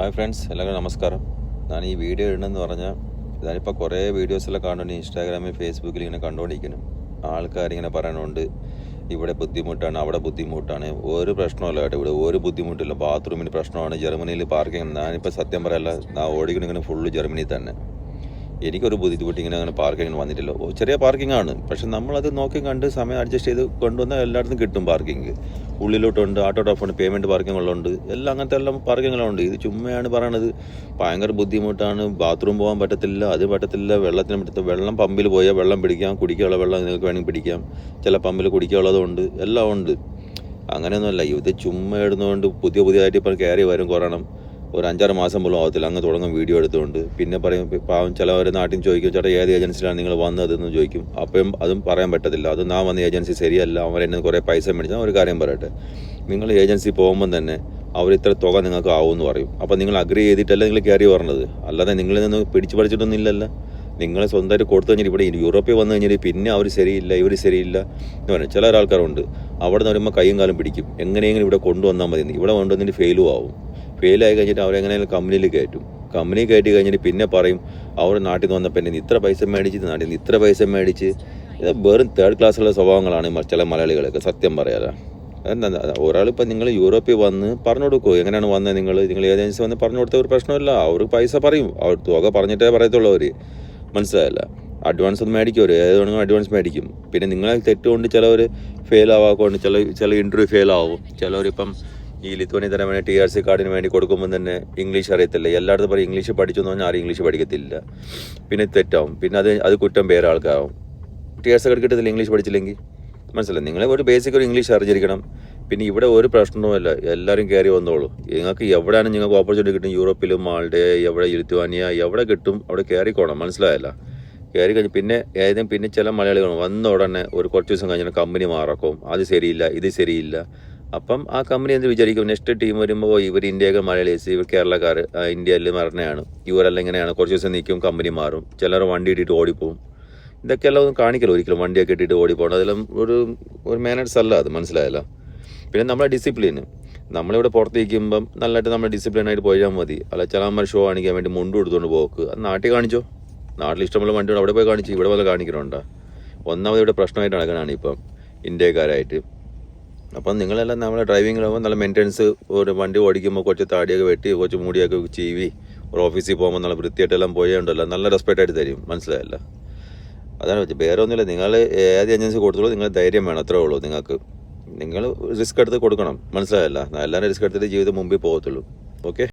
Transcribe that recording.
Hi friends, എല്ലാവർക്കും നമസ്കാരം. ഞാൻ ഈ വീഡിയോ ഇടണമെന്ന് പറഞ്ഞാൽ ഞാനിപ്പോൾ കുറേ വീഡിയോസെല്ലാം കാണുന്നുണ്ട്. ഇൻസ്റ്റാഗ്രാമിൽ ഫേസ്ബുക്കിൽ ഇങ്ങനെ കണ്ടുകൊണ്ടിരിക്കുന്നു. ആൾക്കാരിങ്ങനെ പറയണുണ്ട് ഇവിടെ ബുദ്ധിമുട്ടാണ്, അവിടെ ബുദ്ധിമുട്ടാണ്. ഒരു പ്രശ്നമല്ല കേട്ടോ, ഇവിടെ ഒരു ബുദ്ധിമുട്ടില്ല. ബാത്റൂമിന് പ്രശ്നമാണ്. ജർമ്മനിയിൽ പാർക്കിംഗ്, ഞാനിപ്പോൾ സത്യം പറയല്ല, ഞാൻ ഓടിക്കണിങ്ങനെ ഫുള്ള് ജർമ്മനിയിൽ തന്നെ. എനിക്കൊരു ബുദ്ധിമുട്ട് ഇങ്ങനെ അങ്ങനെ പാർക്കിങ്ങിന് വന്നിട്ടില്ല. ചെറിയ പാർക്കിംഗ് ആണ്, പക്ഷെ നമ്മളത് നോക്കി കണ്ട് സമയം അഡ്ജസ്റ്റ് ചെയ്ത് കൊണ്ടുവന്നാൽ എല്ലായിടത്തും കിട്ടും പാർക്കിംഗ്. ഉള്ളിലോട്ടുണ്ട്, ഓട്ടോ ടോപ്പുണ്ട്, പേയ്മെൻറ്റ് പാർക്കിങ്ങുകളുണ്ട്, എല്ലാം അങ്ങനത്തെ എല്ലാം പാർക്കിങ്ങുകളുണ്ട്. ഇത് ചുമ്മയാണ് പറയണത്. ഭയങ്കര ബുദ്ധിമുട്ടാണ്, ബാത്റൂം പോകാൻ പറ്റത്തില്ല, അത് പറ്റത്തില്ല, വെള്ളത്തിന് പറ്റത്തില്ല. വെള്ളം പമ്പിൽ പോയാൽ വെള്ളം പിടിക്കാം, കുടിക്കാനുള്ള വെള്ളം നിങ്ങൾക്ക് വേണമെങ്കിൽ പിടിക്കാം, ചില പമ്പിൽ കുടിക്കാനുള്ളതുണ്ട്, എല്ലാം ഉണ്ട്. അങ്ങനെയൊന്നുമല്ല, ഇത് ചുമ്മാ ഇടുന്നതുകൊണ്ട് പുതിയതായിട്ട് ഇപ്പം കയറി വരും കൊറോണം. ഒരു 5-6 മാസം പോലും ആവത്തില്ല, അങ്ങ് തുടങ്ങും വീഡിയോ എടുത്തുകൊണ്ട്. പിന്നെ പറയും, പാവം ചിലവർ നാട്ടിൽ ചോദിക്കും, ചേട്ടാ ഏത് ഏജൻസിയിലാണ് നിങ്ങൾ വന്നതെന്ന് ചോദിക്കും. അപ്പം അതും പറയാൻ പറ്റത്തില്ല. അത് ഞാൻ വന്ന ഏജൻസി ശരിയല്ല, അവരെന്നെ കുറേ പൈസ മേടിച്ചാൽ ഒരു കാര്യം പറയട്ടെ, നിങ്ങൾ ഏജൻസി പോകുമ്പം തന്നെ അവർ ഇത്ര തുക നിങ്ങൾക്ക് ആവുമെന്ന് പറയും. അപ്പം നിങ്ങൾ അഗ്രി ചെയ്തിട്ടല്ല നിങ്ങൾ കയറി പറഞ്ഞത്, അല്ലാതെ നിങ്ങളിൽ നിന്ന് പിടിച്ചു പഠിച്ചിട്ടൊന്നും ഇല്ലല്ലോ. നിങ്ങൾ സ്വന്തമായിട്ട് കൊടുത്തു കഴിഞ്ഞാൽ ഇവിടെ യൂറോപ്പിൽ വന്നു കഴിഞ്ഞാൽ പിന്നെ അവർ ശരിയില്ല, ഇവർ ശരിയില്ല എന്ന് പറയും. ചില ആൾക്കാരുണ്ട്, അവിടെ നിന്ന് വരുമ്പോൾ കൈയും കാലം പിടിക്കും, എങ്ങനെയെങ്കിലും ഇവിടെ കൊണ്ടുവന്നാൽ മതി. ഇവിടെ കൊണ്ടുവന്നിട്ട് ഫെയിലും ആവും. ഫെയിലായി കഴിഞ്ഞിട്ട് അവരെങ്ങനെയാലും കമ്പനിയിൽ കയറ്റും. കമ്പനി കയറ്റി കഴിഞ്ഞിട്ട് പിന്നെ പറയും, അവർ നാട്ടിൽ നിന്ന് വന്നപ്പോൾ എന്നെ ഇത്ര പൈസ മേടിച്ച്, നാട്ടിൽ നിന്ന് ഇത്ര പൈസ മേടിച്ച്. ഇത് വെറും തേർഡ് ക്ലാസ്സുള്ള സ്വഭാവങ്ങളാണ് ചില മലയാളികളൊക്കെ, സത്യം പറയാതെ. എന്താ, ഒരാളിപ്പോൾ നിങ്ങൾ യൂറോപ്പിൽ വന്ന് പറഞ്ഞു കൊടുക്കുമോ, എങ്ങനെയാണ് വന്നത്, നിങ്ങൾ ഏജൻസി വന്ന് പറഞ്ഞു കൊടുത്ത ഒരു പ്രശ്നമില്ല. അവർ പൈസ പറയും, അവർ തുക പറഞ്ഞിട്ടേ പറയത്തുള്ളൂ. അവർ മനസ്സിലായില്ല, അഡ്വാൻസ് ഒന്നും മേടിക്കും. അവർ ഏത് വേണമെങ്കിലും അഡ്വാൻസ് മേടിക്കും. പിന്നെ നിങ്ങളെ തെറ്റുകൊണ്ട് ചിലവർ ഫെയിൽ ആവാക്കൊണ്ട് ചില ഇൻ്റർവ്യൂ ഫെയിൽ ആവും. ചിലവരിപ്പം ഈ ലിത്വാനി തരാൻ വേണ്ടി TRC കാർഡിന് വേണ്ടി കൊടുക്കുമ്പോൾ തന്നെ ഇംഗ്ലീഷ് അറിയത്തില്ല. എല്ലായിടത്തും പറയും ഇംഗ്ലീഷ് പഠിച്ചു എന്ന് പറഞ്ഞാൽ ആരും ഇംഗ്ലീഷ് പഠിക്കത്തില്ല. പിന്നെ തെറ്റാവും, പിന്നെ അത് കുറ്റം വേറെ ആൾക്കാരാവും. TRC കാർഡ് കിട്ടത്തില്ല ഇംഗ്ലീഷ് പഠിച്ചില്ലെങ്കിൽ. മനസ്സിലായി, നിങ്ങളെ ഒരു ബേസിക് ഒരു ഇംഗ്ലീഷ് അറിഞ്ഞിരിക്കണം. പിന്നെ ഇവിടെ ഒരു പ്രശ്നവുമല്ല, എല്ലാവരും കയറി വന്നോളൂ. നിങ്ങൾക്ക് എവിടെയാണ് നിങ്ങൾക്ക് ഓപ്പർച്യൂണിറ്റി കിട്ടും, യൂറോപ്പിലും മാൾഡേ, എവിടെ ലിത്വാനിയ, എവിടെ കിട്ടും അവിടെ കയറിക്കോണം. മനസ്സിലായല്ല, കയറി കഴിഞ്ഞ് പിന്നെ ചില മലയാളികൾ വന്ന ഉടനെ കുറച്ച് ദിവസം കഴിഞ്ഞാൽ കമ്പനി മാറക്കും, അത് ശരിയില്ല, ഇത് ശരിയില്ല. അപ്പം ആ കമ്പനി എന്ത് വിചാരിക്കും, നെക്സ്റ്റ് ടീം വരുമ്പോൾ ഇവർ ഇന്ത്യയൊക്കെ മലയാളീസ്, ഇവർ കേരളക്കാർ ഇന്ത്യയിൽ മരണയാണ്, ഇവരെല്ലാം ഇങ്ങനെയാണ്. കുറച്ച് ദിവസം നിൽക്കും, കമ്പനി മാറും, ചിലർ വണ്ടി ഇട്ടിട്ട് ഓടിപ്പോവും. ഇതൊക്കെയെല്ലാം ഒന്നും കാണിക്കല്ലോ ഒരിക്കലും, വണ്ടിയൊക്കെ ഇട്ടിട്ട് ഓടിപ്പോകണം. അതെല്ലാം ഒരു മാനേഴ്സ് അല്ല അത്, മനസ്സിലായല്ലോ. പിന്നെ നമ്മളെ ഡിസിപ്ലിന്, നമ്മളിവിടെ പുറത്തേക്കുമ്പം നല്ലതായിട്ട് നമ്മൾ ഡിസിപ്ലിനായിട്ട് പോയാൽ മതി. അല്ല ചിലമാർ ഷോ കാണിക്കാൻ വേണ്ടി മുണ്ട് കൊടുത്തുകൊണ്ട് പോക്ക്, അത് നാട്ടിൽ കാണിച്ചോ. നാട്ടിൽ ഇഷ്ടമുള്ള വണ്ടി അവിടെ പോയി കാണിച്ചു, ഇവിടെ പോലെ കാണിക്കണുണ്ടോ. ഒന്നാമത് ഇവിടെ പ്രശ്നമായിട്ട് നടക്കണതാണ് ഇപ്പം ഇന്ത്യക്കാരായിട്ട്. അപ്പം നിങ്ങളെല്ലാം നമ്മളെ ഡ്രൈവിങ്ങിലാകുമ്പോൾ നല്ല മെയിൻ്റനൻസ്, ഒരു വണ്ടി ഓടിക്കുമ്പോൾ കുറച്ച് താടിയൊക്കെ വെട്ടി കുറച്ച് മുടിയൊക്കെ ചീവി ഒരു ഓഫീസിൽ പോകുമ്പോൾ നല്ല വൃത്തിയായിട്ടെല്ലാം പോയുണ്ടല്ലോ, നല്ല റെസ്പെക്റ്റായിട്ട് തരും. മനസ്സിലായല്ല, അതാണ് വെച്ചാൽ വേറെ ഒന്നുമില്ല. നിങ്ങൾ ഏത് ഏജൻസി കൊടുത്തോളൂ, നിങ്ങൾ ധൈര്യം വേണം, അത്രേ ഉള്ളൂ. നിങ്ങൾ റിസ്ക് എടുത്ത് കൊടുക്കണം. മനസ്സിലായല്ല, എല്ലാവരും റിസ്ക് എടുത്തിട്ട് ജീവിതം മുമ്പിൽ പോകത്തുള്ളൂ. ഓക്കെ.